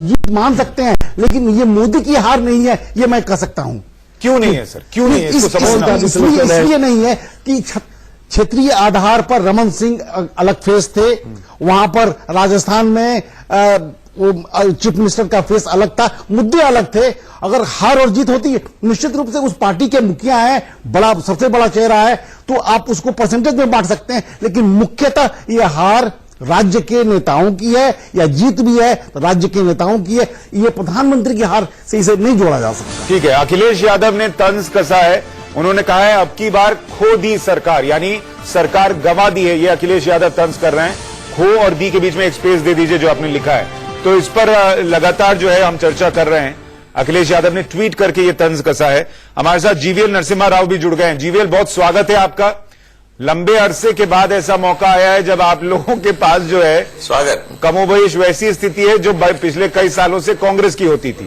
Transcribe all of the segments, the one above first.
जीत मान सकते हैं, लेकिन ये मोदी की हार नहीं है, ये मैं कह सकता हूं। क्यों नहीं है सर, क्यों नहीं है? इसलिए नहीं है कि क्षेत्रीय आधार पर रमन सिंह अलग फेस थे, वहां पर राजस्थान में चीफ मिनिस्टर का फेस अलग था, मुद्दे अलग थे। अगर हार और जीत होती है, निश्चित रूप से उस पार्टी के मुखिया है, बड़ा सबसे बड़ा चेहरा है, तो आप उसको परसेंटेज में बांट सकते हैं, लेकिन मुख्यतः यह हार राज्य के नेताओं की है या जीत भी है राज्य के नेताओं की है। ये प्रधानमंत्री की हार से इसे नहीं जोड़ा जा सकता। ठीक है, अखिलेश यादव ने तंज कसा है, उन्होंने कहा है अब की बार खो दी सरकार, यानी सरकार गंवा दी है। ये अखिलेश यादव तंज कर रहे हैं। खो और दी के बीच में एक स्पेस दे दीजिए जो आपने लिखा है, तो इस पर लगातार जो है हम चर्चा कर रहे हैं। अखिलेश यादव ने ट्वीट करके ये तंज कसा है। हमारे साथ जीवीएल नरसिम्हा राव भी जुड़ गए हैं। जीवीएल, बहुत स्वागत है आपका। लंबे अरसे के बाद ऐसा मौका आया है जब आप लोगों के पास जो है स्वागत कमोबेश वैसी स्थिति है जो पिछले कई सालों से कांग्रेस की होती थी।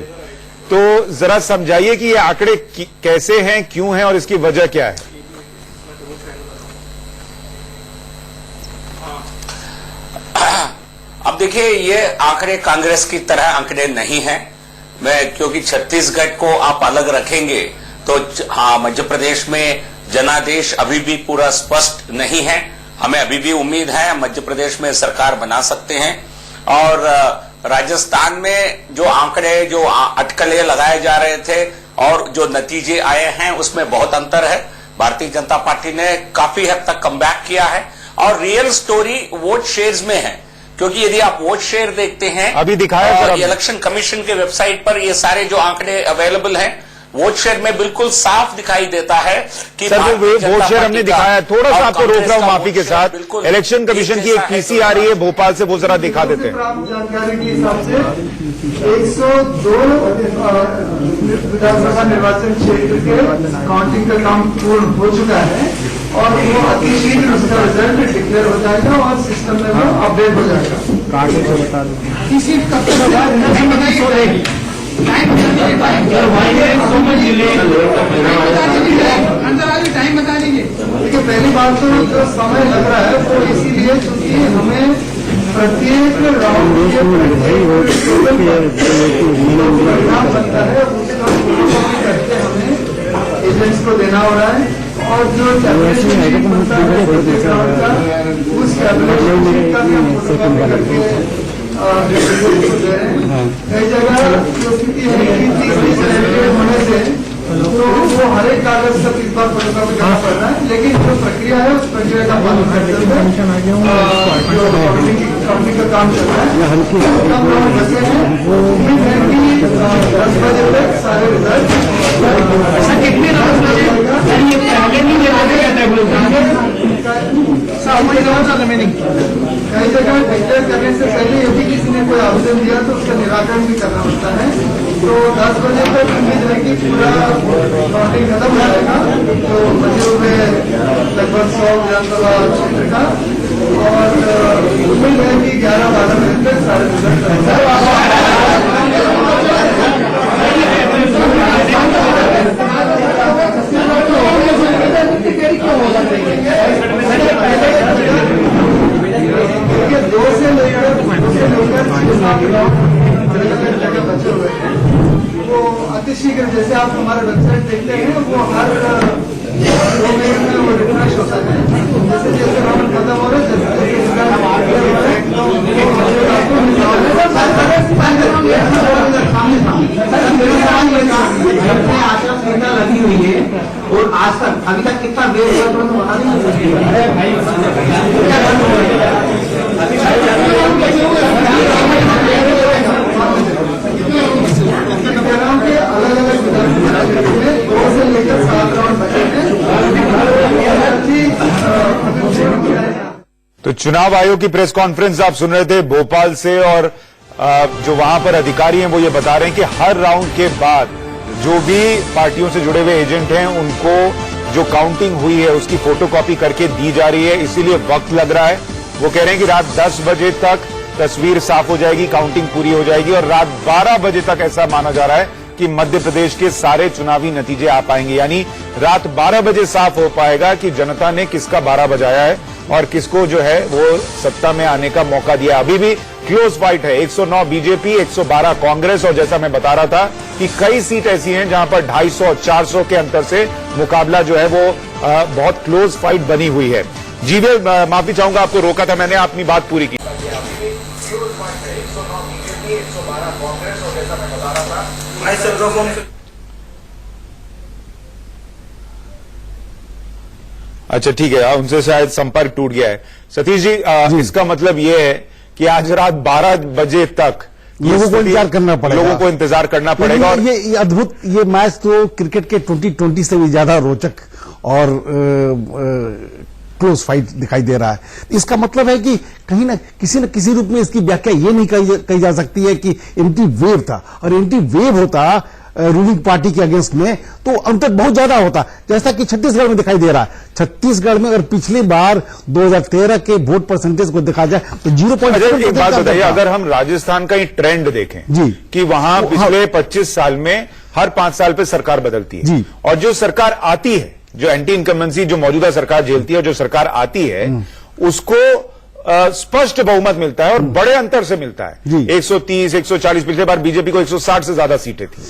तो जरा समझाइए कि ये आंकड़े कैसे हैं, क्यों हैं और इसकी वजह क्या है? अब देखिए, ये आंकड़े कांग्रेस की तरह आंकड़े नहीं हैं। क्योंकि छत्तीसगढ़ को आप अलग रखेंगे तो हाँ, मध्य प्रदेश में जनादेश अभी भी पूरा स्पष्ट नहीं है। हमें अभी भी उम्मीद है मध्य प्रदेश में सरकार बना सकते हैं। और राजस्थान में जो आंकड़े, जो अटकलें लगाए जा रहे थे और जो नतीजे आए हैं, उसमें बहुत अंतर है। भारतीय जनता पार्टी ने काफी हद तक कमबैक किया है और रियल स्टोरी वोट शेयर्स में है। क्योंकि यदि आप वोट शेयर देखते हैं, अभी दिखाया और इलेक्शन कमीशन के वेबसाइट पर ये सारे जो आंकड़े अवेलेबल हैं, वोट शेयर में बिल्कुल साफ दिखाई देता है कि सर जो वोट शेयर हमने दिखाया, थोड़ा सा आपको रोक रहा हूं माफी के साथ। इलेक्शन कमीशन की एक पीसी आ रही है भोपाल से, वो जरा दिखा देते हैं। जानकारी के हिसाब से 102 विधानसभा निर्वाचन क्षेत्र के काउंटिंग का काम पूर्ण हो चुका है और वो अति शीघ्र उसका रिजल्ट डिक्लेयर हो जाएगा और सिस्टम में वो अपडेट हो जाएगा। किसी कब तक टाइम बता दीजिए। देखिए, पहली बात तो जो समय लग रहा है वो इसीलिए क्योंकि हमें प्रत्येक राउंड के परिणाम बनता है, उसका करके हमें एजेंट्स को देना हो रहा है और जो टैबलेट बनता है प्रत्येक राउंड का, उस टैबलेट का भी हम फोटोकॉपी करके कई जगह जो स्थिति है कि 30 होने से तो वो हर एक कागज का 30 बार फोटोकॉपी करना पड़ता है, लेकिन जो प्रक्रिया है उस प्रक्रिया का पालन करते हुए जो काउंटिंग का काम चल रहा है कम राउंड बचे हैं। उम्मीद है कि 10 बजे तक सारे रिजल्ट कितने कई जगह डिक्लेयर करने से पहले यदि किसी ने कोई आवेदन दिया तो उसका निराकरण भी करना होता है। तो 10 बजे तक उम्मीद है कि पूरा काउंटिंग खत्म हो जाएगा, तो बचे हुए लगभग 100 विधानसभा क्षेत्र का, और उम्मीद है कि 11-12 बजे तक सारे रिजल्ट बचे हुए हैं वो अतिशीघ्र, जैसे आप हमारे वेबसाइट देखते हैं, वो हर 2 मिनट में वो रिफ्रेश होता है। जैसे जैसे राउंड खत्म हो रहे हैं, आचार संहिता लगी हुई है और आज तक अभी तक कितना वेट हुआ तो बता तो चुनाव आयोग की प्रेस कॉन्फ्रेंस आप सुन रहे थे भोपाल से, और जो वहां पर अधिकारी हैं वो ये बता रहे हैं कि हर राउंड के बाद जो भी पार्टियों से जुड़े हुए एजेंट हैं उनको जो काउंटिंग हुई है उसकी फोटोकॉपी करके दी जा रही है, इसीलिए वक्त लग रहा है। वो कह रहे हैं कि रात 10 बजे तक तस्वीर साफ हो जाएगी, काउंटिंग पूरी हो जाएगी और रात 12 बजे तक ऐसा माना जा रहा है कि मध्य प्रदेश के सारे चुनावी नतीजे आ पाएंगे। यानी रात 12 बजे साफ हो पाएगा कि जनता ने किसका 12 बजाया है और किसको जो है वो सत्ता में आने का मौका दिया। अभी भी क्लोज फाइट है, 109 बीजेपी, 112 कांग्रेस, और जैसा मैं बता रहा था कि कई सीट ऐसी हैं जहां पर 250, 400 के अंतर से मुकाबला जो है वो बहुत क्लोज फाइट बनी हुई है। जीवे, माफी चाहूंगा, आपको रोका था मैंने, अपनी बात पूरी की। अच्छा ठीक है, उनसे शायद संपर्क टूट गया है। सतीश जी, इसका मतलब ये है कि आज रात 12 बजे तक लोगों को इंतजार करना पड़ेगा, लोगों को इंतजार करना पड़ेगा। और ये अद्भुत, ये मैच तो क्रिकेट के 2020 से भी ज्यादा रोचक और क्लोज फाइट दिखाई दे रहा है। इसका मतलब है कि कहीं ना किसी रूप में इसकी व्याख्या ये नहीं कही जा सकती है कि एंटी वेव था, और एंटी वेव होता रूलिंग पार्टी के अगेंस्ट में तो अंतर बहुत ज्यादा होता, जैसा कि छत्तीसगढ़ में दिखाई दे रहा है। छत्तीसगढ़ में अगर पिछली बार 2013 के वोट परसेंटेज को देखा जाए तो 0.7। एक बात बताइए, अगर हम राजस्थान का ही ट्रेंड देखें जी, कि वहां पिछले 25 साल में हर 5 साल पे सरकार बदलती है जी, और जो सरकार आती है, जो एंटी इनकम्बेंसी जो मौजूदा सरकार झेलती है, जो सरकार आती है उसको स्पष्ट बहुमत मिलता है और बड़े अंतर से मिलता है। 130, 140, पिछले बार बीजेपी को 160 से ज्यादा सीटें थी।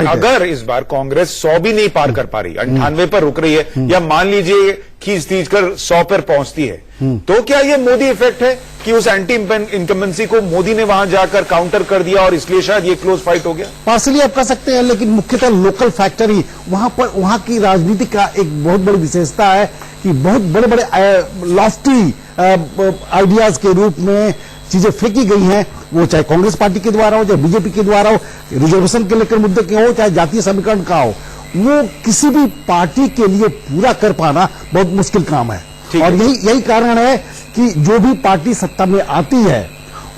अगर इस बार कांग्रेस 100 भी नहीं पार कर पा रही, 98 पर रुक रही है, या मान लीजिए खींच कर 100 पर पहुंचती है, तो क्या ये मोदी इफेक्ट है कि उस एंटी इनकम्बेंसी को मोदी ने वहां जाकर काउंटर कर दिया और इसलिए शायद ये क्लोज फाइट हो गया? पार्सली आप कह सकते हैं, लेकिन मुख्यतः लोकल फैक्टर ही वहां की राजनीति का एक बहुत बड़ी विशेषता है कि बहुत बड़े बड़े लॉफ्टी आइडियाज के रूप में चीजें फेंकी गई हैं, वो चाहे कांग्रेस पार्टी के द्वारा हो, चाहे बीजेपी के द्वारा हो, रिजर्वेशन के लेकर मुद्दे के हो, चाहे जातीय समीकरण का हो, वो किसी भी पार्टी के लिए पूरा कर पाना बहुत मुश्किल काम है। और यही कारण है कि जो भी पार्टी सत्ता में आती है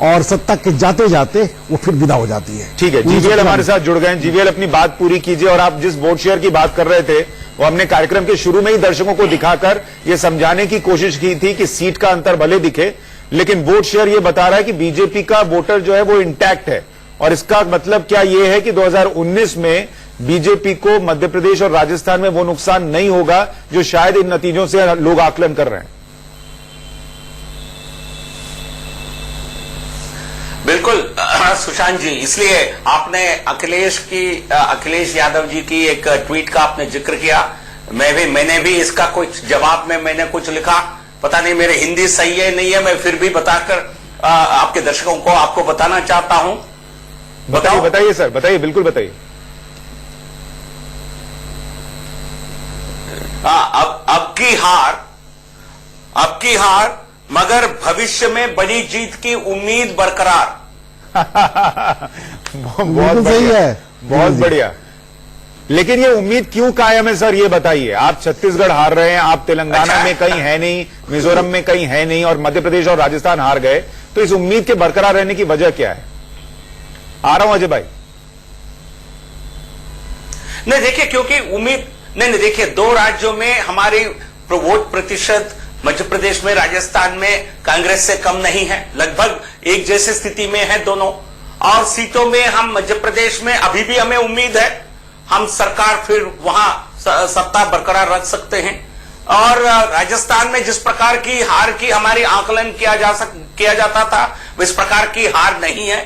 और सत्ता के जाते जाते वो फिर विदा हो जाती है। ठीक है, जीवीएल हमारे साथ जुड़ गए हैं। जीवीएल, अपनी बात पूरी कीजिए। और आप जिस वोट शेयर की बात कर रहे थे वो हमने कार्यक्रम के शुरू में ही दर्शकों को दिखाकर ये समझाने की कोशिश की थी कि सीट का अंतर भले दिखे, लेकिन वोट शेयर ये बता रहा है कि बीजेपी का वोटर जो है वो इंटैक्ट है। और इसका मतलब क्या ये है कि 2019 में बीजेपी को मध्य प्रदेश और राजस्थान में वो नुकसान नहीं होगा जो शायद इन नतीजों से लोग आकलन कर रहे हैं। बिल्कुल सुशांत जी, इसलिए आपने अखिलेश यादव जी की एक ट्वीट का आपने जिक्र किया। मैंने भी इसका कुछ जवाब में मैंने कुछ लिखा, पता नहीं मेरे हिंदी सही है नहीं है, मैं फिर भी बताकर आपके दर्शकों को आपको बताना चाहता हूं। बताइए सर, बताइए, बिल्कुल बताइए। अब की हार मगर भविष्य में बड़ी जीत की उम्मीद बरकरार। बहुत सही है, बहुत बढ़िया। लेकिन ये उम्मीद क्यों कायम है सर, ये बताइए। आप छत्तीसगढ़ हार रहे हैं, आप तेलंगाना में कहीं है नहीं, मिजोरम में कहीं है नहीं, और मध्य प्रदेश और राजस्थान हार गए, तो इस उम्मीद के बरकरार रहने की वजह क्या है? आ रहा हूं अजय भाई। नहीं देखिए, क्योंकि उम्मीद नहीं देखिए, 2 राज्यों में हमारी वोट प्रतिशत मध्य प्रदेश में, राजस्थान में कांग्रेस से कम नहीं है, लगभग एक जैसी स्थिति में है दोनों। और सीटों में हम मध्य प्रदेश में अभी भी हमें उम्मीद है हम सरकार फिर वहां सत्ता बरकरार रख सकते हैं। और राजस्थान में जिस प्रकार की हार की हमारी आकलन किया जाता था, इस प्रकार की हार नहीं है।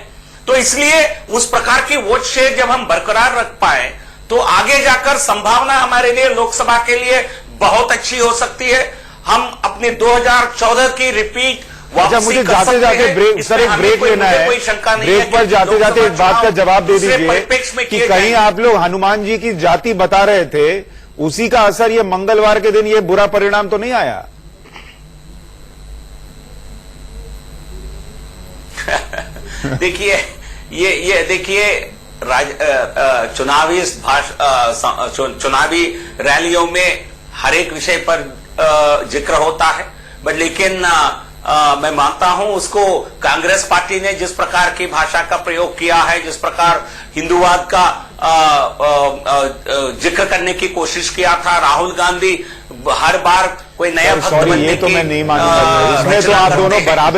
तो इसलिए उस प्रकार की वोट शेयर जब हम बरकरार रख पाए तो आगे जाकर संभावना हमारे लिए लोकसभा के लिए बहुत अच्छी हो सकती है। हम अपने 2014 की रिपीट अच्छा, मुझे जाते जाते ब्रेक लेना है। ब्रेक पर जाते जाते एक बात का जवाब दे दीजिए कि कहीं आप लोग हनुमान जी की जाति बता रहे थे, उसी का असर ये मंगलवार के दिन ये बुरा परिणाम तो नहीं आया? देखिए, ये देखिए, चुनावी रैलियों में हर एक विषय पर जिक्र होता है, बट लेकिन मैं मानता हूं उसको कांग्रेस पार्टी ने जिस प्रकार की भाषा का प्रयोग किया है, जिस प्रकार हिंदूवाद का जिक्र करने की कोशिश किया था, राहुल गांधी हर बार कोई नया भक्त बनने की, ये तो मैं नहीं मानूंगा, इसमें तो आप दोनों बराबरी